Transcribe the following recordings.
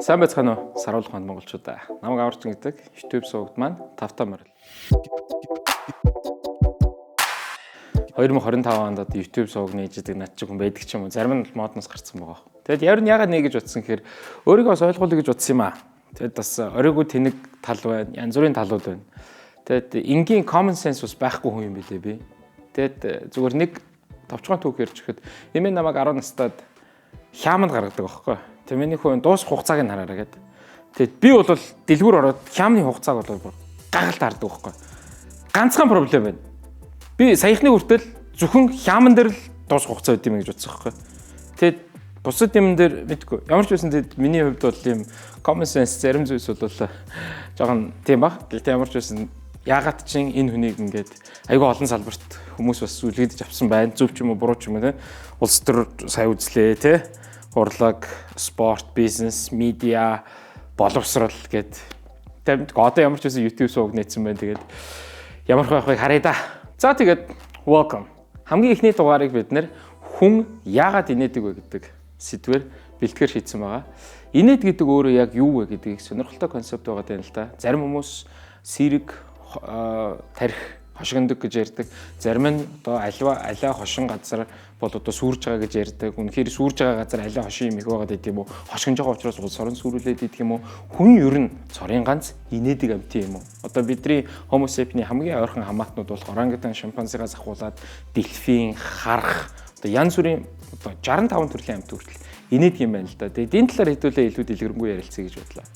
Сайн байцгаана уу? Саруулах манд монголчуудаа. Намайг Аварчин гэдэг YouTube сувагт маань тавтаа морил. 2025 онд YouTube суваг нээж идэг над чиг хүн байдаг ч юм уу. Зарим нь модноос гарсан байгаа. Тэгэд яагаад нэ гэж утсан гэхээр өөрийгөө бас ойлгуулъя гэж утсан юм аа. Тэгэд бас оройгүй тэнэг тал байна, янз бүрийн талууд байна. Тэгэд энгийн common sense бас байхгүй хүн юм билээ би. Тэгэд зүгээр нэг товчхон түүх ярьж өгөхөд эмээ намайг 10 настайд хяманд гаргадаг байхгүй. Тэгээ миний хүн дуусах хугацааг нь хараарай гэдэг. Тэгээд би бол дэлгүүр ороод хямны хугацааг бол гагалт хардаг байхгүй. Ганцхан проблем байна. Би саяхны хүртэл зөвхөн хяман дээр л дуусах хугацаа өгд юм гэж бодсон байхгүй. Тэгээд бусад юм дээр мэдгүй. Ямар ч байсан тэгээд миний хувьд бол ийм common sense зарим зүйлс бол жоохон тийм баг. Гэхдээ ямар ч байсан яагаад ч энэ хүнийг ингээд айгүй олон салбарт хүмүүс бас үлгэдэж авсан байна. Зөв ч юм уу буруу ч юм уу те. Улс төр сайн үзлээ те. Урлаг, спорт, бизнес, медиа, боловсрол гэд. Тэгээд одоо ямар ч байсан YouTube суваг нээсэн байна. Тэгээд ямар хайхыг харъя да. За тэгээд welcome. Хамгийн ихний дугаарыг бид нэр хүн яагаад инээдэг вэ гэдэг сэдвээр бэлтгэр шийдсэн байгаа. Инээд гэдэг өөрөө яг юу вэ гэдгийг сонирхолтой концепт байгаа юм л да. Зарим хүмүүс сэрэг тарих хошигндог гэж ярьдаг. Зарим нь одоо аливаа хошин газар бол одоо сүрж байгаа гэж ярьдаг. Үнэхээр сүрж байгаа газар аливаа хошин юм их байгаад байд юм уу? Хошигнж байгаа учраас улс орон сүрүүлээд идэх юм уу? Хүн ер нь цорын ганц инээдэг амьтан юм уу? Одоо бидний Homo sapien-ийн хамгийн ойрхон хамаатнууд бол орангутан, шимпанзигаас ахуулаад дельфин, харх одоо янз бүрийн одоо 65 төрлийн амьтан хүртэл инээдэг юм байна л да. Тэгээд энэ талаар хэдүүлээ илүү дэлгэрэнгүй ярилцъя гэж бодлоо.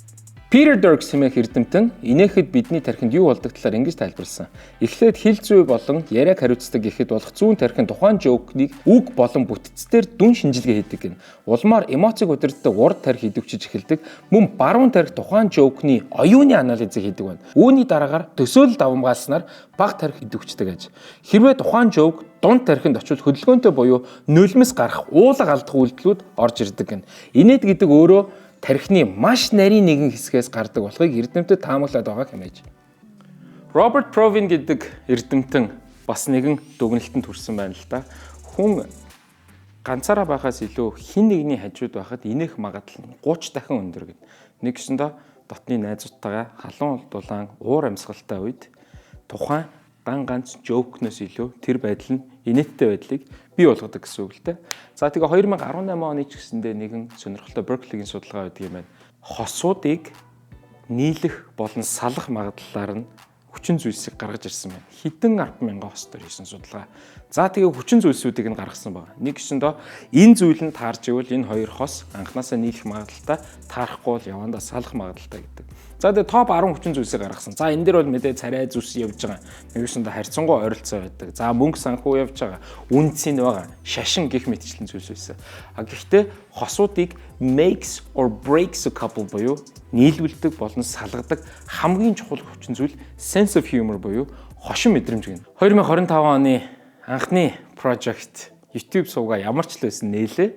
Peter Dirks хэмээх эрдэмтэн инээхэд бидний тархинд юу болдог талаар ингэж тайлбарласан. Эхлээд хил зүй болон яриаг хариуцдаг гэхэд болох зүүн тархин тухайн жокныг үг болон бүтцээр дүн шинжилгээ хийдэг гэн. Улмаар эмоцийг удирддаг урд тархи идэвхжиж эхэлдэг. Мөн баруун тархи тухайн жокны оюуны анализыг хийдэг байна. Үүний дараагаар төсөөлөл давамгааснаар бага тархи идэвхждэг аж. Хэрвээ тухайн жок дунд тархинд очивол хөдөлгөөнтэй буюу нулимс гарах, уулга алдах үйлдэлүүд орж ирдэг гэн. Инээд гэдэг өөрөө тархины маш нарийн нэгэн хэсгээс гардаг болохыг эрдэмтэд таамаглаад байгаа хэмээж. Роберт Провин гэдэг эрдэмтэн бас нэгэн дүгнэлтэнд хүрсэн байна л да. Хүн ганцаараа байхаас илүү хин нэгний хажууд байхад инех магадлал нь 30 дахин өндөр гэдэг. Нэгсэндээ дотны найзуудтайгаа халуун дулаан уур амьсгалтай үед тухайн ганц жокноос илүү тэр байдал нь инээдтэй байдлыг бий болгодог гэсэн үг л дээ. За тэгээ 2018 оны ч гэсэндээ нэгэн сонирхолтой Berkeley-гийн судалгаа байдаг юм байна. Хосуудыг нийлэх болон салах магадлалаар нь хүчин зүйлсийг гаргаж ирсэн байна. Хэдэн 10,000 хостоор хийсэн судалгаа. За тэгээ хүчин зүйлсүүдийг нь гаргасан байна. Нэг гэсэндээ энэ зүйл нь таарч ивэл энэ хоёр хос анханасаа нийлэх магадлалтай, таарахгүй бол явандаа салах магадлалтай гэдэг. За тэгээ топ 10 хүчин зүйлсийг гаргасан. За энэ дээр бол мэдээ царай зүс явж байгаа. Нэгсэндээ харьцангуй ойролцоо байдаг. За мөнгө санхүү явж байгаа. Үнцийн байгаа. Шашин гих мэтчлэн зүйлс байсан. Гэхдээ хосуудыг makes or breaks a couple буюу нийлүүлдэг болон салгадаг хамгийн чухал хүчин зүйл sense of humor буюу хошин мэдрэмж гэнэ. 2025 оны анхны project YouTube сувгаа ямар ч л байсан нээлээ.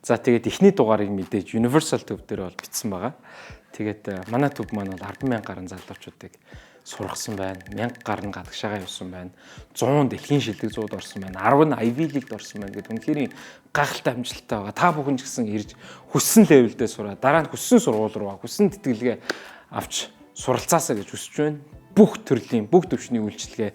За тэгээд эхний дугаарыг мэдээж Universal төв дээр бол бичсэн байгаа. Тэгээд манай төв маань бол 10,000 гаруй залуучуудыг сургасан байна. 1000 гаруй гадагшаага явсан байна. 100 дэлхийн шилдэг 100-д орсон байна. 10 нь Ivy League-д орсон байна гэдэг үнэхээр гайхалтай амжилттай байгаа. Та бүхэн ч гэсэн ирж хүссэн левелдээ сураа. Дараа нь хүссэн сургууль руу хүссэн тэтгэлгээ авч суралцаасаа гэж хүсэж байна. Бүх төрлийн, бүх төвчний үйлчилгээ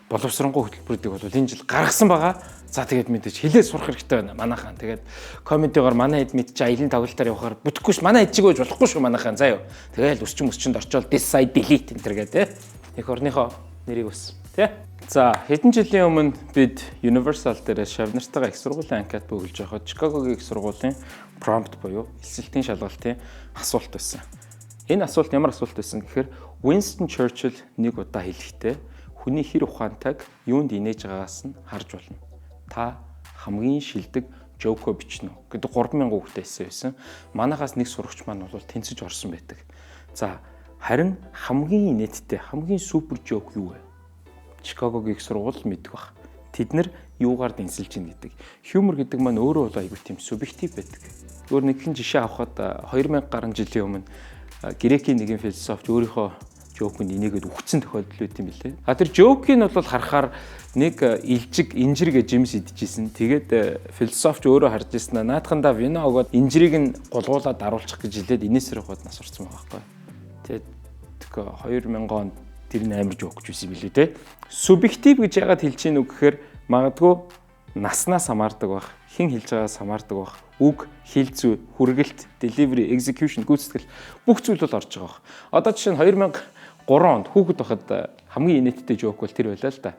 боловсронгуй хөтөлбөрүүдийг бол энэ жил гаргасан байгаа. За тэгээд мэдээж хилээ сурах хэрэгтэй байна манайхан. Тэгээд комментигаар манай хэд мэдчих аялын тоглолтоор явахаар бүтэхгүй ш манай хэд чиг байж болохгүй ш манайхан заа юу. Тэгээд өсчөнд орчвол this side delete энэ төр гэдэг эх орныхоо нэрийг өс тий. За хэдэн жилийн өмнө бид Universal дээр шавнартайгаа их сургуулийн анкет бөглөж байхад Чикагогийн их сургуулийн prompt буюу эсэлтийн шалгалтын асуулт байсан. Энэ асуулт ямар асуулт байсан гэхээр Winston Churchill нэг удаа хэлэхдээ хүний хэр ухаантайг юунд инээж байгаагаас нь харж болно. Та хамгийн шилдэг жоко бичнэ гэдэг 3,000 хүүхдэд байсан. Манайхаас нэг сурагч маань бол тэнцэж орсон байдаг. За харин хамгийн инээдтэй, хамгийн супер жок юу вэ? Чикагогийн их сургууль мэддэг баг. Тэд нар юугаар дэнсэлж ийн гэдэг. Humor гэдэг маань өөрөө бол айгүй тийм субъектив байдаг. Өөр нэгэн жишээ авахад 2000 гаруй жилийн өмнө Грекийн нэгэн философч өөрийнхөө Жоокнд энийгээд үхсэн тохиолдол байт юм билээ. Тэр жоокийг бол харахаар нэг илжиг инжир гэж жимс идчихсэн. Тэгээд философч өөрөө харж ирсэн. Наадхандаа вино өгөөд инжирийг нь гулгуулад даруулчих гэж хэлээд инээсрэх гоод нас орсон байгаа байхгүй. Тэгээд 2000 онд тэр нь амар жоок гэж байсан юм билээ те. Субъектив гэж яагаад хэлж гин үг гэхээр магадгүй наснаас хамаардаг байх, хэн хэлж байгаагаас хамаардаг байх, үг, хэлцүү, хүргэлт, delivery, execution, гүйцэтгэл бүх зүйл бол орж байгаа байх. Одоо жишээ нь 2003 онд хүүхэд байхад хамгийн инээдтэй жоок бол тэр байлаа л да.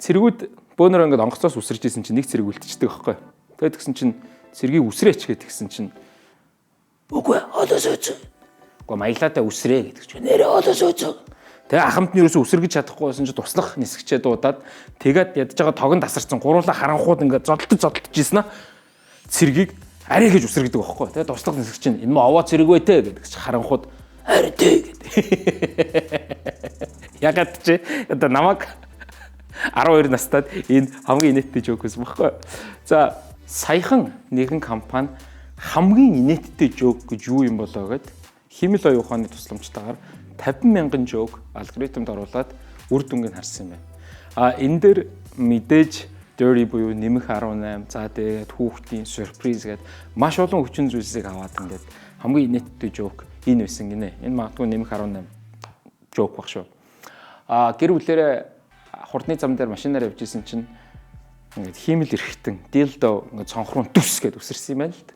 Цэргүүд бөөнөр ингээд онгоцоос үсэрч исэн чинь нэг цэрэг үлдчихдэг байхгүй. Тэгээд тэгсэн чинь цэргийг үсрээч гэдэг тэгсэн чинь үгүй одоо сууц. Уу маялаатаа үсрээ гэдэг чинь нэрээ одоо сууц. Тэгээ ахамт нь юусоо үсэргэж чадахгүй байсан чинь туслах нисгчээ дуудаад тэгээд ядж байгаа тогонд тасарсан гуруула харанхууд ингээд зодтолж ийсэн аа. Цэргийг арай гэж үсэргдэг байхгүй. Тэгээд туслах нисгч чинь энэ мө овоо цэрэг вэ те гэдэг чинь харанхууд арай те гэдэг. Ягаад чи одоо намайг 12 настад энэ хамгийн инээдтэй жоок байсан байхгүй. За саяхан нэгэн компани хамгийн инээдтэй жоок гэж юу юм болоо гэд химэл оюун ухааны тусламжтайгаар 50,000 жоок алгоритмд оруулаад үр дүнгийг харсан юм байна. Энэ дээр мэдээж dirty буюу нэмэх 18, за тэгээд хүүхдийн сюрприз гэдэг маш олон хүчин зүйлсийг аваад ингээд хамгийн инээдтэй жоок энэ байсан гинэ. Энэ магадгүй нэмэх 18 жоок баг шүү. Гэр бүлээрээ хурдны зам дээр машинаар явж исэн чинь ингээд хиймэл эрэхтэн дилдо ингээд цонхруу дүс гэд үсэрсэн юм байна л да.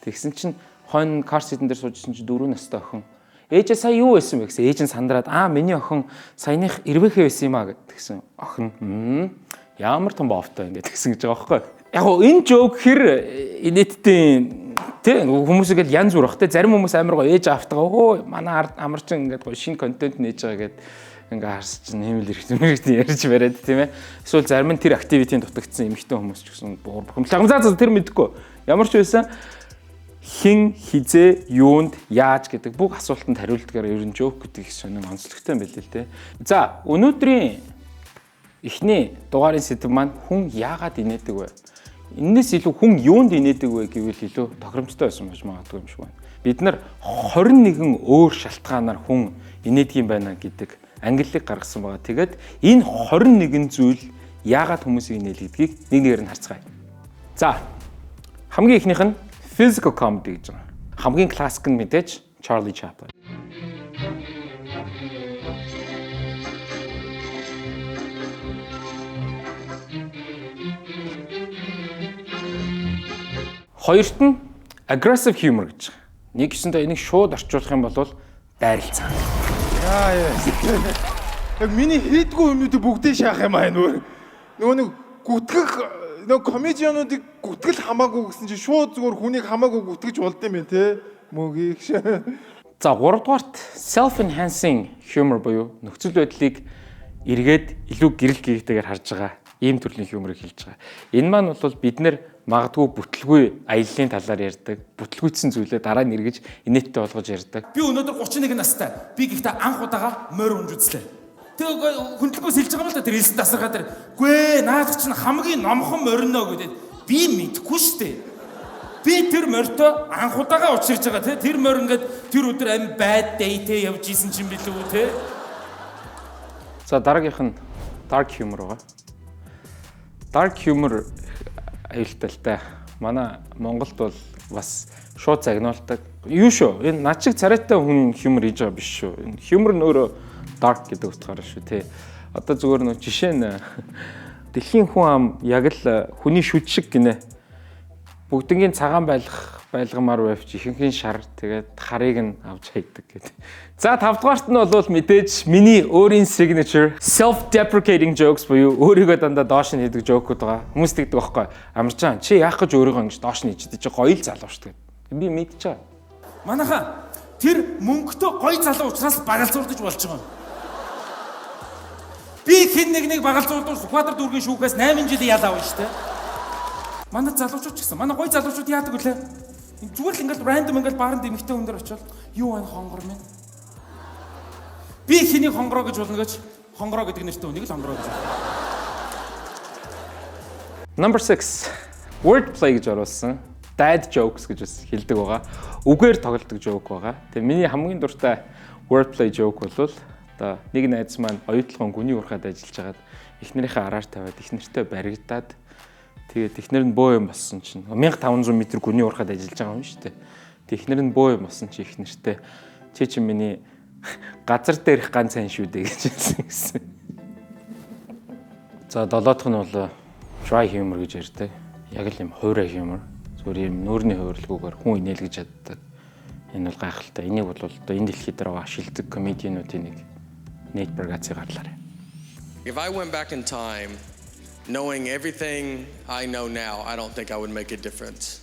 Тэгсэн чинь хойно кар ситэн дээр сууж исэн чинь 4 настай охин ээжээ сая юу байсан бэ гэсэн. Ээж нь сандраад миний охин саяных ирвэхээ байсан юм а гэдгсэн. Охин ямар том бовтой ингээд тэгсэн гэж байгаа байхгүй. Яг гоо энэ жоок хэр инээдтэй тий хүмүүсийг л янз бүр бах тий зарим хүмүүс амар гоо ээж автгаа өө манай амарчин ингээд гоо шинэ контент нээж байгаа гэд ингээ харс чинь хэмэл хэрэгтэй ярьж бариад тийм ээ. Эсвэл зарим нь тэр активитийн дутагдсан эмэгтэй хүмүүс ч гэсэн бухимдал. Лагмзаа тэр мэдэхгүй. Ямар ч байсан хин хизээ юунд яаж гэдэг бүх асуултанд хариулдгаар ер нь жоок гэдэг сонин онцлогтой юм байл л дээ. За өнөөдрийн эхний дугаарын сэдэв маань хүн яагаад инээдэг вэ? Энээс илүү хүн юунд инээдэг вэ гэвэл илүү тохиромжтой байсан байж магадгүй юм шиг байна. Бид нар 21 өөр шалтгаанаар хүн инээдэг юм байна гэдэг ангиллыг гаргасан байгаа. Тэгээд энэ 21 зүйл яагаад хүмүүсийг инээлгдгийг нэг нэгээр нь харцгаая. За хамгийн ихнийх нь physical comedy гэж байгаа. Хамгийн классик нь мэдээж Charlie Chaplin. Хоёрт нь aggressive humor гэж байгаа. Нэг гэсэндээ энийг шууд орчуулах юм бол дайралцаа. Яг миний хийдгүү юмнуудыг бүгдээ шаах юм аа нөгөө нэг гүтгэх нөгөө комедиануудыг гүтгэл хамаагүй гэсэн чинь шууд зүгээр хүнийг хамаагүй гүтгэж болд юм байна те мөгийг. За 3 дугаарт self enhancing humor буюу нөхцөл байдлыг эргээд илүү гэрэл гэрэлтэйгээр харж байгаа ийм төрлийн humor-ыг хэлж байгаа. Энэ маань бол бид нэр магадгүй бүтлгүй аяллаа талаар ярьдаг, бүтлгүйцсэн зүйлээ дараа нь эргэж инээдтэй болгож ярьдаг. Би өнөөдөр 31 настай. Би гэхдээ анх удаага морь унж үзлээ. Тэгээ хүндлэгөөс хэлж байгаа юм л да тэр хэлсэн тасархаа тэр. Гүй наад чинь хамгийн номхон морино гэдэг. Би мэдхгүй штэ. Би тэр морьтой анх удаага учирж байгаа те. Тэр морь ингээд тэр өдөр амин bad day-тэй явж исэн чинь билүү те. За дараагийнх нь dark humor байгаа. Dark humor аюултай л та. Манай Монголд бол бас шууд загнуулдаг. Юу шүү? Энэ над шиг царайтай хүн humor хийж байгаа биш шүү. Энэ humor нь өөрөө dark гэдэг утгаараа шүү тий. Одоо зүгээр нөө жишээ нь дэлхийн хүн ам яг л хүний шүд шиг гинэ. Бүгднгийн цагаан байлгамаар байвч ихэнхийн шар тэгээд харыг нь авч хайдаг гэдэг. За 5 дугаарт нь бол мэдээж миний өөрийн signature self-deprecating jokes буюу өөрийгөө дандаа доош нь хийдэг жоокуд байгаа. Хүмүүс тэгдэг байхгүй. Амарчаан чи яах гэж өөрийгөө ингэж доош нь хийдэг чи гоё л залуу шүү дээ. Би мэдчихэе. Манайха тэр мөнгөтэй гоё залуу учраас багалзуулдаж болж байгаа юм. Би хэн нэг багалзуулдаг Сүхбаатар дүүргийн шүүхээс 8 жилийн ял авна шүү дээ. Манай залуучууд ч гэсэн манай гоё залуучууд яадаг вүлээ? Зүгээр л ингээл random ингээл бааранд эмэгтэй хүн дээр очивол юу энэ хонгор минь? Би хэнийг хонгороо гэж болно гэж хонгороо гэдэг нэртэй хүнийг л хонгороо гэж. Number 6 wordplay гэж оруулсан. dad jokes гэж бас хэлдэг байгаа. Үгээр тоглодог joke байгаа. Тэгээ миний хамгийн дуртай wordplay joke бол одоо нэг найз маань оюутлогын гүний урахад ажиллаж хагаад эхнэрийнхээ араар тавиад эхнэртэй баригдаад тэгээд эхнэр нь бөө юм болсон чинь 1500 м гүний урахад ажиллаж байгаа юм шүү дээ. Тэг эхнэр нь бөө юм болсон чи эхнэртэй чи миний газар дээрх ганц сайн шүү дээ гэж хэлсэн. За долоодох нь бол dry humor гэж ярьдаг. Яг л юм хуурай humor. Зүгээр юм нүүрний хувирлгүйгээр хүн инээлгэж чаддаг. Энэ бол гайхалтай. Энийг бол одоо энэ дэлхий дээр байгаа шилдэг комедиануудын нэг Nate Bargatze гарлаарай. If I went back in time, knowing everything I know now, I don't think I would make a difference.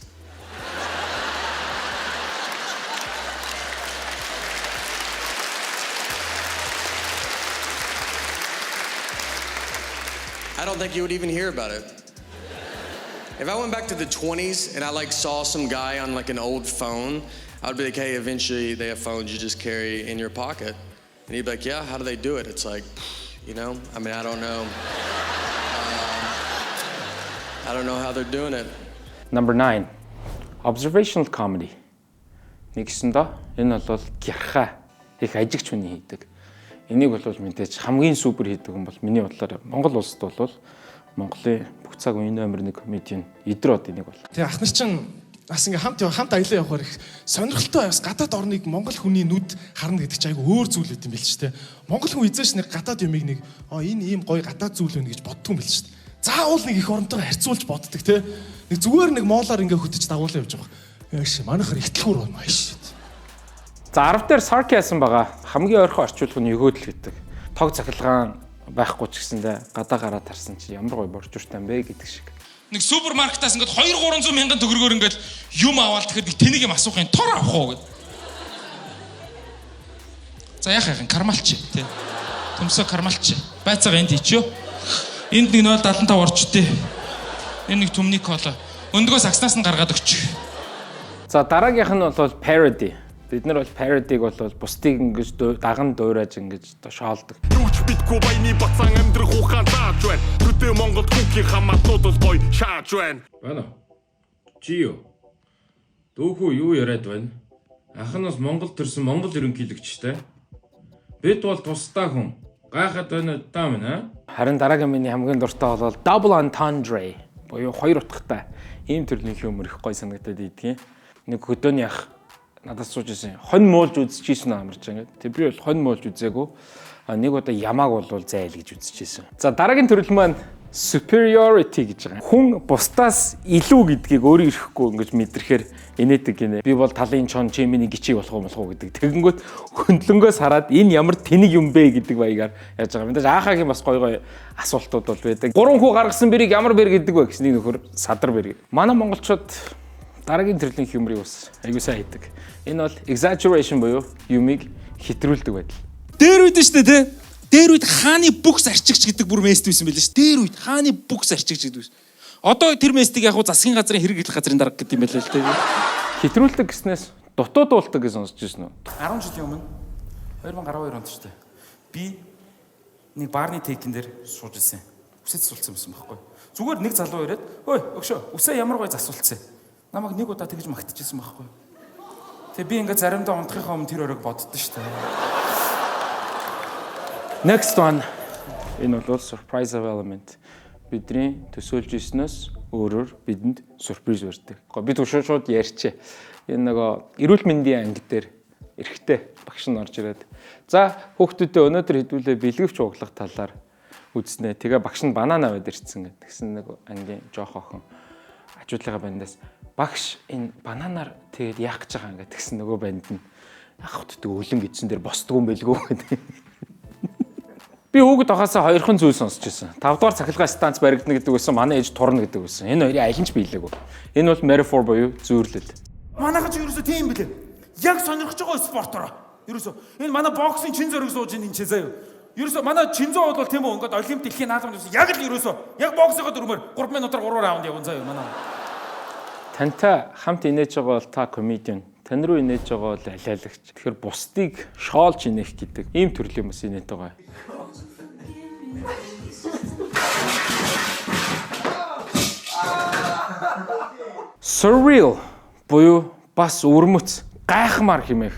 I don't think you would even hear about it. If I went back to the 20s and I saw some guy on an old phone, I would be like, hey, eventually they have phones you just carry in your pocket. And he'd be like, yeah, how do they do it? It's like, I don't know. I don't know how they're doing it. Number 9. Observational comedy. Нэгсэндээ энэ бол гярхаа их ажигч хүний хийдэг. Энийг бол мэдээж хамгийн супер хийдэг хүн бол миний бодлоор Монгол улсад бол Монголын бүх цаг үеийн номер 1 комедиан Идрод энийг бол. Тэгээ ах нар чинь бас ингээ хамт аялаа явахаар их сонирхолтой бас гадаад орныг монгол хүний нүд харна гэдэг чинь айгүй өөр зүйл байт юм билж тээ. Монгол хүн эзэж нэг гадаад юмыг нэг энэ ийм гоё гадаад зүйл байна гэж боддгоо юм билж тээ. Заавал нэг их оронтойгоо харьцуулж боддог тээ. Нэг зүгээр нэг моолоор ингээ хөтөж дагуулсан явж байгаа. Яаш манайхаар ихтлгүүр байна маш. За 10 дээр sarcasm байгаа. Хамгийн ойрхон орчуулах нь өгөөдөл гэдэг. Тог цахилгаан байхгүй ч гэсэндээ гадаа гараад тарсан чи ямар гоё борчууртай юм бэ гэдэг шиг. Нэг супермаркетаас ингээд 200-300 мянган төгрөгөөр ингээд юм аваад тэгэхэд тэнийг юм асуухын тор авах уу гэд. За яах юм кармалч тий. Төмсөө кармалч. Байцаага энд хийчихё. Энд нэг 0.75 орчтой. Энэ нэг төмний кола. Өндгөө сагснаас нь гаргаад өгч. За дараагийнх нь бол parody. Бид нар бол parody-г бол бусдыг ингэж даган дуурайж ингэж шоолдог. Юуч битгүй баяны бацаан амьдрах ухаан зааж байна. Төдөө Монгол хүүхийн хамаатнууд бол гоё шааж байна. Байна. Чи юу? Дүүхүү юу яриад байна? Ах нь бас Монгол төрсэн Монгол ерөнхийлөгчтэй. Бид бол тусдаа хүн. Гайхаад байна даа минь аа. Харин дараагийн миний хамгийн дуртай бол double entendre буюу хоёр утгатай. Ийм төрлийн юмр их гоё санагдаад идэгин. Нэг хөдөөний ах надад сууж ирсэн. Хонь муулж үзчихсэн амарч ингээд. Тэг би бол хонь муулж үзээгүй. Нэг удаа ямааг бол зайл гэж үзчихсэн. За дараагийн төрөл маань superiority гэж байгаа. Хүн бусдаас илүү гэдгийг өөрөө ирэхгүй ингэж мэдрэхээр инээдэг гинэ. Би бол талын чон чи миний гिचиг болох юм гэдэг. Тэгэнгүүт хөндлөнгөөс хараад энэ ямар тэнэг юм бэ гэдэг баягаар яаж байгаа. Мэдээж аахагийн бас гой асуултууд бол байдаг. 3 хүү гаргасан бэрийг ямар бэр гэдэг вэ гэснийг нөхөр садар бэр. Манай монголчууд дараагийн төрлийн юмрыг бас аягүй сайн хийдэг. Энэ бол exaggeration буюу юмыг хитрүүлдэг байдал. Дээр үед нь шүү дээ тий. Дээр үед хааны бүхс арчигч гэдэг бүр мест байсан байлээ шүү. Дээр үед хааны бүхс арчигч гэдэг байсан. Одоо тэр местийг яг засгийн газрын хэрэглэх газрын дарга гэдэг юм байлаа л тий. Хитрүүлдэг гэснээс дутуудуулдаг гэж сонсч ирсэн үү? 10 жилийн өмнө 2012 онд шүү дээ. Би нэг баарны тейкэн дээр сууж ирсэн. Үсэд засуулсан байсан байхгүй. Зүгээр нэг залуу ирээд "Хөөе, өгшөө, үсээ ямар гоё засуулсан." Намайг нэг удаа тэгж магтчихсан байхгүй. Тэгээ би ингээд заримдаа унтахынхаа өмнө тэр өрөөг боддоо шүү дээ. Next one. Энэ бол surprise element. Бидний төсөөлж ирснээс өөрөөр бидэнд сюрприз барьдаг. Бид шууд ярьчээ. Энэ нөгөө эрүүл мэндийн анги дээр эрэгтэй багш нь орж ирээд "За хүүхдүүдээ өнөөдөр хэдүүлээ бэлгэвч ууглах талаар үзнэ." Тэгээ багш нь банан аваад ирсэн гэдэг. Тэгсэн нэг ангийн жоох охин хажуудлага бандаас "Багш энэ бананаар тэгээд яах гэж байгаа юм" гэдгсэн нөгөө банд нь "Ах хөтдөг өлөн гэдсэн дээр босдгүй юм байлгүй" гэдэг. Би хүүхэд байхасаа хоёрхан зүйл сонсч байсан. 5 дугаар цахилгаан станц баригдана гэдэг байсан, манай ээж турна гэдэг байсан. Энэ хоёрын аль нь ч биелээгүй. Энэ бол metaphor буюу зүйрлэл. Манайхан ч ерөөсөө тийм билээ. Яг сонирхож байгаа спортоор. Ерөөсөө энэ манай боксын чин зөрөг сууж ин ч заяа. Ерөөсөө манай Чинзоо бол тийм үү ингээд олимп дэлхийн наадамд яг л ерөөсөө яг боксоо дөрмөр 3 минутаар 3 раунд явна заяа манай. Тантай хамт инээж байгаа бол та комедиан. Тань руу инээж байгаа бол алиалагч. Тэгэхээр бусдыг шоолж инех гэдэг ийм төрлийн хүмүүс инээд байгаа. surreal буюу бас өвөрмөц гайхмаар хэмээх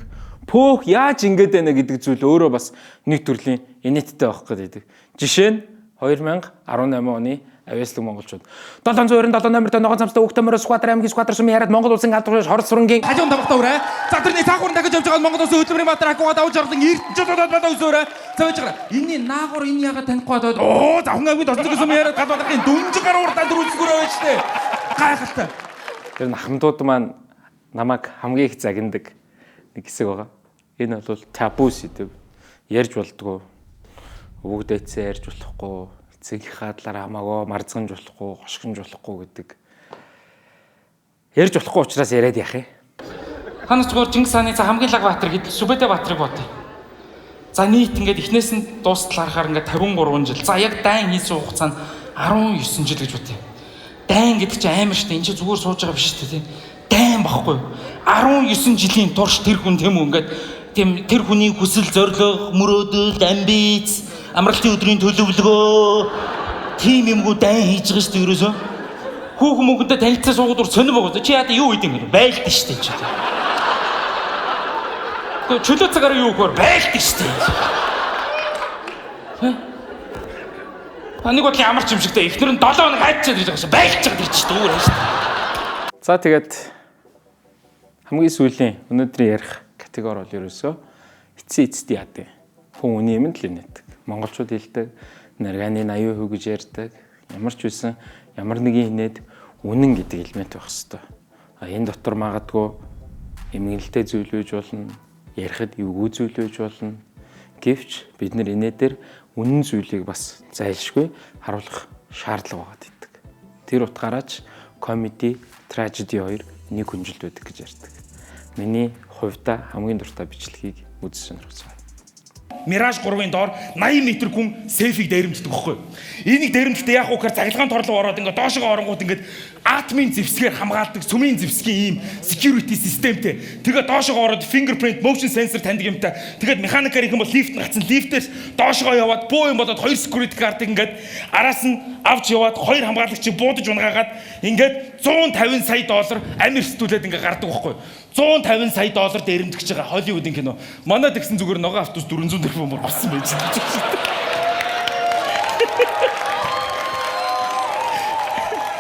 пөөх яаж ингэж байна гэдэг зүйл өөрөө бас нэг төрлийн инээдтэй байх гэдэг. Жишээ нь 2018 оны авьяаслаг монголчууд 797 номертой ногоон цамцтай Өктөмөр Сквадр аймгийн Сквадр сумын хараад Монгол улсын гадуур Хорс сүрэнгийн хажуун тавхтаа үрэ. За тэрний цаахуурн дахиж явж байгаа Монгол улсын хөдөлмөрийн баатар акуга давж орлон эрдэнэчүүд бадаа өсөөрэ. Цавж байгаа. Энэний наагур энэ яга танихгүй бодоод оо завхан аймгийн тосцгийн сумын хараад гадуурлын дүнжиг гаруур данд үргэлжлэгөрөө байж тээ. Гайхалтай. тэр нахамдууд маань намайг хамгийн их загиндаг нэг хэсэг байгаа. Энэ бол табу сэдв. Ярьж болдгоо. Өвөгдөөцөө ярьж болохгүй, эцэгийнхаа талаар хамаагүй марзгамж болохгүй, гошгонж болохгүй гэдэг. Ярьж болохгүй учраас яриад яах юм. Ханаас зүгээр Чингис хааны хамгийн лаг баатар гэдэг Сүбэдэ баатарыг бодъё. За нийт ингээд эхнээс нь дуустал харахаар ингээд 53 жил. За яг дайн хийсэн хугацаа нь 19 жил гэж бодъё. Дайн гэдэг чинь амар штэ. Энд чинь зүгээр сууж байгаа биш штэ тий. Дайн багхгүй. 19 жилийн турш тэр хүн тэм үү ингээд тэр хүний хүсэл зорилго, мөрөөдөл, амбиц, амралтын өдрийн төлөвлөгөө тийм юмгүй дайн хийж байгаа штэ ерөөсөө. Хүүхэн мөнгөндөө танилцаа суугаад ур сонир богоо. Чи яа юу хийдэг юм бэ? Байлт штэ чи. Гэхдээ чөлөө цагаараа юу өгөөр байлт штэ. Нэг бодлын амарч юм шигтэй эхнэр нь 7 хоног хайчаад ирж байгаа шээ. Байлж байгаа гэж штэ өөр штэ. За тэгээд хамгийн сүүлийн өнөөдрийн ярих категори бол ерөөсөө эцсийн эцэд яадаг. Хүн үний юм л инээдэг. Монголчууд хэлдэг нарганы 80% гэж ярьдаг. Ямар ч үсэн ямар нэгэн инээд үнэн гэдэг элемент байх хэвээр. Энэ дотор магадгүй эмгэнэлтэй зүйл үйж болно, ярихад эвгүй зүйл үйж болно. Гэвч бид нар инээдэр үнэн зүйлийг бас зайлшгүй харуулах шаардлага байгаа гэдэг. Тэр утгаараач комеди, трагеди хоёр нэг хүнжилт байдаг гэж ярьдаг. Миний хувьдаа хамгийн дуртай бичлэгийг үзэж сонирхсан. Мираж 3-ын доор 80 м хүн селфиг дээрэмддэг байхгүй. Энийг дээрэмдэхдээ яг ухаар цахилгаан торлог ороод ингээд доошоо оронгууд ингээд атомын зэвсгээр хамгаалдаг цөмийн зэвсгийн ийм security системтэй. Тэгээд доошоо ороод fingerprint motion sensor таньдаг юмтай. Тэгээд механикаар их юм бол лифт гацсан лифтээс доошоо яваад буу юм бодоод 2 security guard ингээд араас нь авч яваад 2 хамгаалагчийг буудаж унгаагаад ингээд $150 сая амир сэтүүлээд ингээд гардаг байхгүй. $150 сая дээрэмдэх гэж байгаа Холливуудын кино. Манайд гэсэн зүгээр ногоо автобус 400 тэрбум болсон байж байгаа.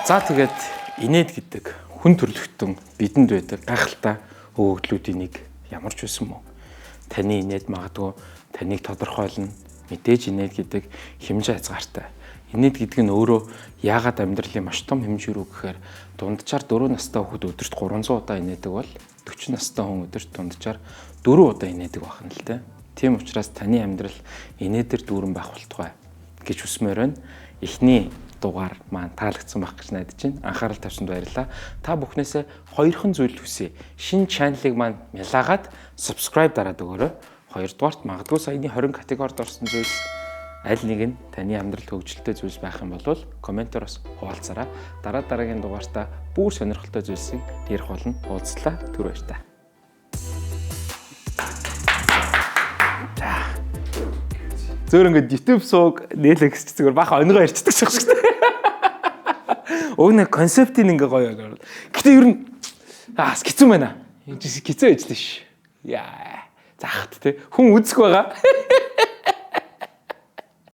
За тэгээд инээд гэдэг хүн төрлөختөн бидэнд байдаг гайхалтай өгөгдлүүдийн нэг ямар ч байсан мөн. Таны инээд магадгүй таныг тодорхойлно. Мэдээж инээд гэдэг хэмжээ хязгаартай. Инээд гэдэг нь өөрөө яагаад амьдралын маш том хэмжээ рүү гэхээр дунджаар 4 настай хүүхэд өдөрт 300 удаа инээдэг бол 40 настай хүн өдөрт дунджаар 4 удаа инээдэг байна л тэ. Тийм учраас таны амьдрал инээдэр дүүрэн байх болтугай гэж хүсмээр байна. Эхний дугаар маань таалагдсан байх гэж найдаж байна. Анхаарал тавьсанд баярлалаа. Та бүхнээсээ хоёрхан зүйл хүсье. Шинэ чаналыг маань мялаагаад subscribe дараад өгөөрэй. Хоёрдугаарт магадгүй саяны 20 категорид орсон зүйлс аль нэг нь таны амьдралд хөгжилтэй зүйлс байх юм бол комментоор бас хуваалцаарай. Дараагийн дугаартаа бүр сонирхолтой зүйлсийг ярих болно. Уулзлаа. Түр баярлалаа. Зөөр ингээд YouTube сууг Netflix ч зүгээр баха онгоо ярьцдаг шиг шүү дээ. Уг нэг концептын ингээ гоё аа. Гэтэ ер нь хэцүү байна. Хэцүү ээжтэй ш. Яа. Заахт те. Хүн үзэх байгаа.